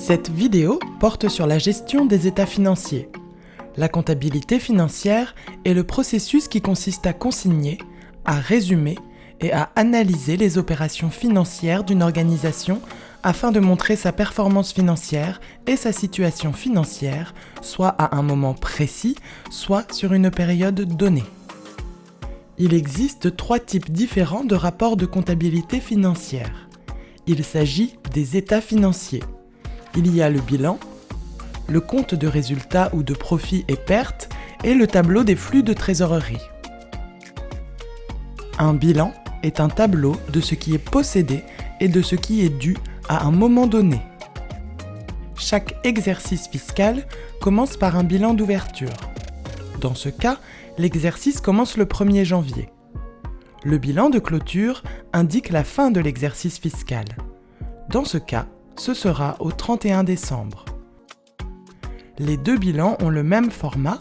Cette vidéo porte sur la gestion des états financiers. La comptabilité financière est le processus qui consiste à consigner, à résumer et à analyser les opérations financières d'une organisation afin de montrer sa performance financière et sa situation financière, soit à un moment précis, soit sur une période donnée. Il existe 3 types différents de rapports de comptabilité financière. Il s'agit des états financiers. Il y a le bilan, le compte de résultats ou de profits et pertes et le tableau des flux de trésorerie. Un bilan est un tableau de ce qui est possédé et de ce qui est dû à un moment donné. Chaque exercice fiscal commence par un bilan d'ouverture. Dans ce cas, l'exercice commence le 1er janvier. Le bilan de clôture indique la fin de l'exercice fiscal. Dans ce cas, ce sera au 31 décembre. Les 2 bilans ont le même format,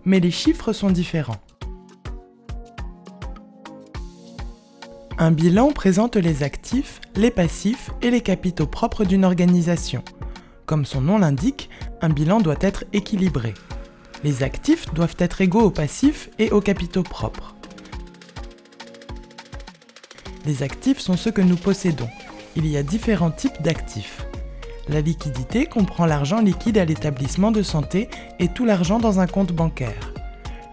mais les chiffres sont différents. Un bilan présente les actifs, les passifs et les capitaux propres d'une organisation. Comme son nom l'indique, un bilan doit être équilibré. Les actifs doivent être égaux aux passifs et aux capitaux propres. Les actifs sont ceux que nous possédons. Il y a différents types d'actifs. La liquidité comprend l'argent liquide à l'établissement de santé et tout l'argent dans un compte bancaire.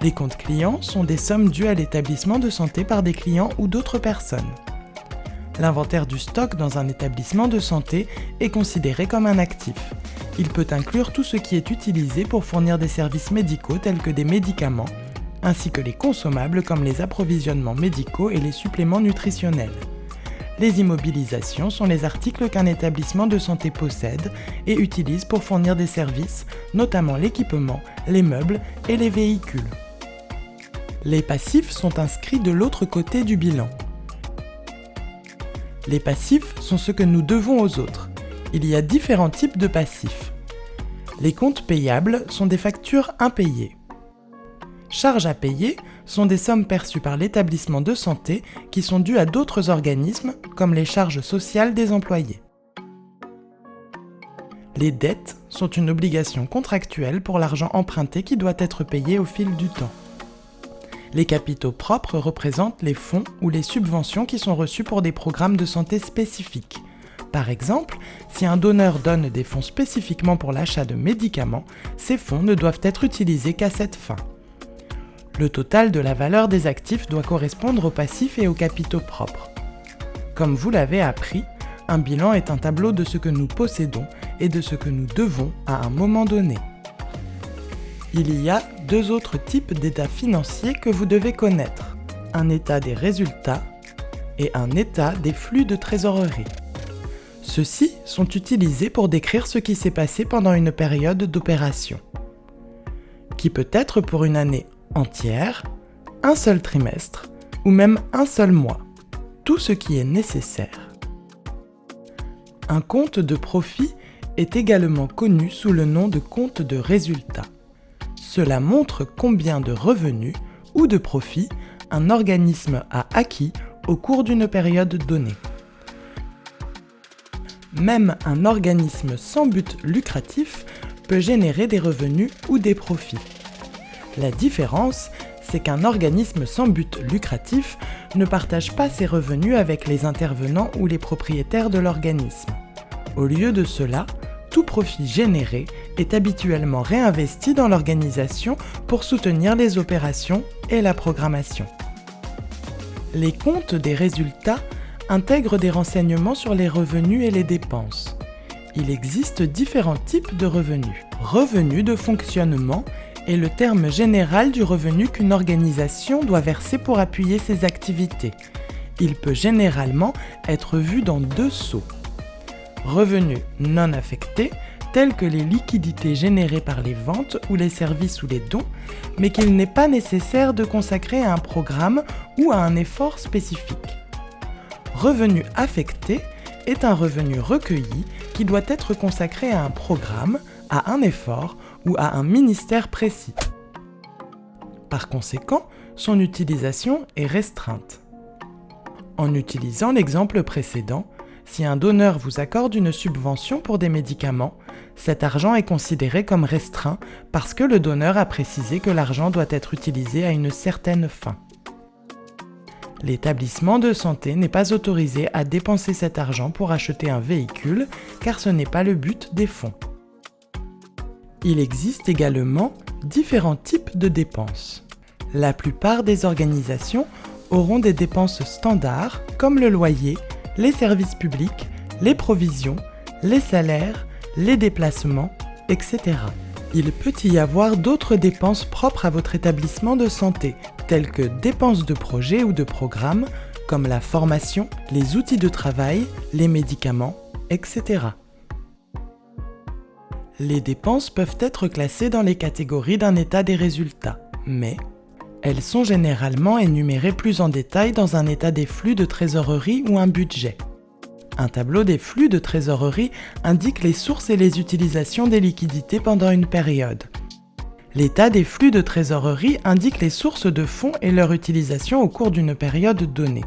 Les comptes clients sont des sommes dues à l'établissement de santé par des clients ou d'autres personnes. L'inventaire du stock dans un établissement de santé est considéré comme un actif. Il peut inclure tout ce qui est utilisé pour fournir des services médicaux tels que des médicaments, ainsi que les consommables comme les approvisionnements médicaux et les suppléments nutritionnels. Les immobilisations sont les articles qu'un établissement de santé possède et utilise pour fournir des services, notamment l'équipement, les meubles et les véhicules. Les passifs sont inscrits de l'autre côté du bilan. Les passifs sont ce que nous devons aux autres. Il y a différents types de passifs. Les comptes payables sont des factures impayées. Charges à payer sont des sommes perçues par l'établissement de santé qui sont dues à d'autres organismes, comme les charges sociales des employés. Les dettes sont une obligation contractuelle pour l'argent emprunté qui doit être payé au fil du temps. Les capitaux propres représentent les fonds ou les subventions qui sont reçus pour des programmes de santé spécifiques. Par exemple, si un donneur donne des fonds spécifiquement pour l'achat de médicaments, ces fonds ne doivent être utilisés qu'à cette fin. Le total de la valeur des actifs doit correspondre aux passifs et aux capitaux propres. Comme vous l'avez appris, un bilan est un tableau de ce que nous possédons et de ce que nous devons à un moment donné. Il y a 2 autres types d'états financiers que vous devez connaître, un état des résultats et un état des flux de trésorerie. Ceux-ci sont utilisés pour décrire ce qui s'est passé pendant une période d'opération, qui peut être pour une année entière, un seul trimestre ou même un seul mois, tout ce qui est nécessaire. Un compte de profit est également connu sous le nom de compte de résultat. Cela montre combien de revenus ou de profits un organisme a acquis au cours d'une période donnée. Même un organisme sans but lucratif peut générer des revenus ou des profits. La différence, c'est qu'un organisme sans but lucratif ne partage pas ses revenus avec les intervenants ou les propriétaires de l'organisme. Au lieu de cela, tout profit généré est habituellement réinvesti dans l'organisation pour soutenir les opérations et la programmation. Les comptes des résultats intègrent des renseignements sur les revenus et les dépenses. Il existe différents types de revenus. Revenus de fonctionnement est le terme général du revenu qu'une organisation doit verser pour appuyer ses activités. Il peut généralement être vu dans 2 seaux. Revenus non affectés, tels que les liquidités générées par les ventes ou les services ou les dons, mais qu'il n'est pas nécessaire de consacrer à un programme ou à un effort spécifique. Revenu affecté est un revenu recueilli qui doit être consacré à un programme, à un effort ou à un ministère précis. Par conséquent, son utilisation est restreinte. En utilisant l'exemple précédent, Si un donneur vous accorde une subvention pour des médicaments, cet argent est considéré comme restreint parce que le donneur a précisé que l'argent doit être utilisé à une certaine fin. L'établissement de santé n'est pas autorisé à dépenser cet argent pour acheter un véhicule, car ce n'est pas le but des fonds. Il existe également différents types de dépenses. La plupart des organisations auront des dépenses standards comme le loyer, les services publics, les provisions, les salaires, les déplacements, etc. Il peut y avoir d'autres dépenses propres à votre établissement de santé, telles que dépenses de projet ou de programme, comme la formation, les outils de travail, les médicaments, etc. Les dépenses peuvent être classées dans les catégories d'un état des résultats, mais elles sont généralement énumérées plus en détail dans un état des flux de trésorerie ou un budget. Un tableau des flux de trésorerie indique les sources et les utilisations des liquidités pendant une période. L'état des flux de trésorerie indique les sources de fonds et leur utilisation au cours d'une période donnée.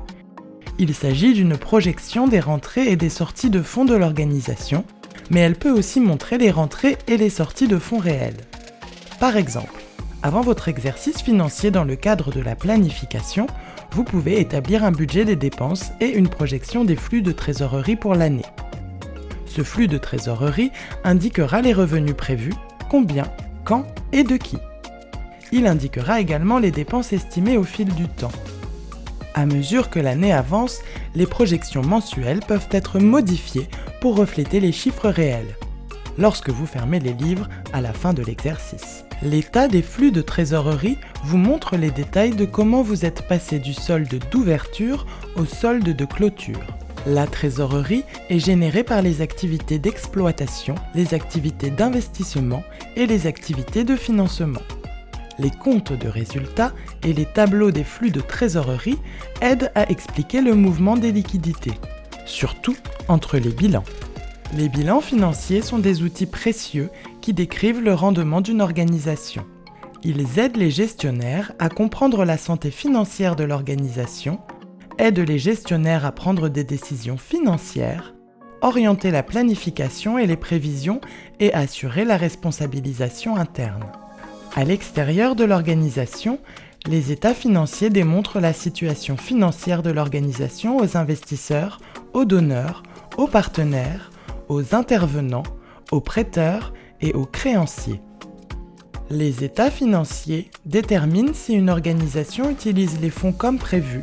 Il s'agit d'une projection des rentrées et des sorties de fonds de l'organisation, mais elle peut aussi montrer les rentrées et les sorties de fonds réels. Par exemple, avant votre exercice financier dans le cadre de la planification, vous pouvez établir un budget des dépenses et une projection des flux de trésorerie pour l'année. Ce flux de trésorerie indiquera les revenus prévus, combien, quand et de qui. Il indiquera également les dépenses estimées au fil du temps. À mesure que l'année avance, les projections mensuelles peuvent être modifiées pour refléter les chiffres réels, lorsque vous fermez les livres à la fin de l'exercice. L'état des flux de trésorerie vous montre les détails de comment vous êtes passé du solde d'ouverture au solde de clôture. La trésorerie est générée par les activités d'exploitation, les activités d'investissement et les activités de financement. Les comptes de résultats et les tableaux des flux de trésorerie aident à expliquer le mouvement des liquidités, surtout entre les bilans. Les bilans financiers sont des outils précieux qui décrivent le rendement d'une organisation. Ils aident les gestionnaires à comprendre la santé financière de l'organisation, aident les gestionnaires à prendre des décisions financières, orienter la planification et les prévisions et assurer la responsabilisation interne. À l'extérieur de l'organisation, les états financiers démontrent la situation financière de l'organisation aux investisseurs, aux donneurs, aux partenaires, aux intervenants, aux prêteurs et aux créanciers. Les états financiers déterminent si une organisation utilise les fonds comme prévu,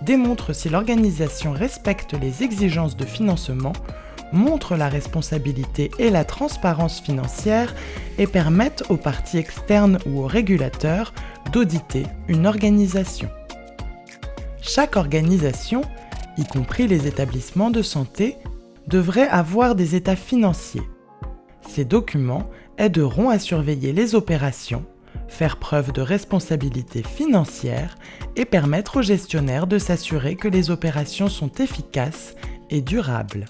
démontrent si l'organisation respecte les exigences de financement, montrent la responsabilité et la transparence financière et permettent aux parties externes ou aux régulateurs d'auditer une organisation. Chaque organisation, y compris les établissements de santé, devrait avoir des états financiers. Ces documents aideront à surveiller les opérations, faire preuve de responsabilité financière et permettre aux gestionnaires de s'assurer que les opérations sont efficaces et durables.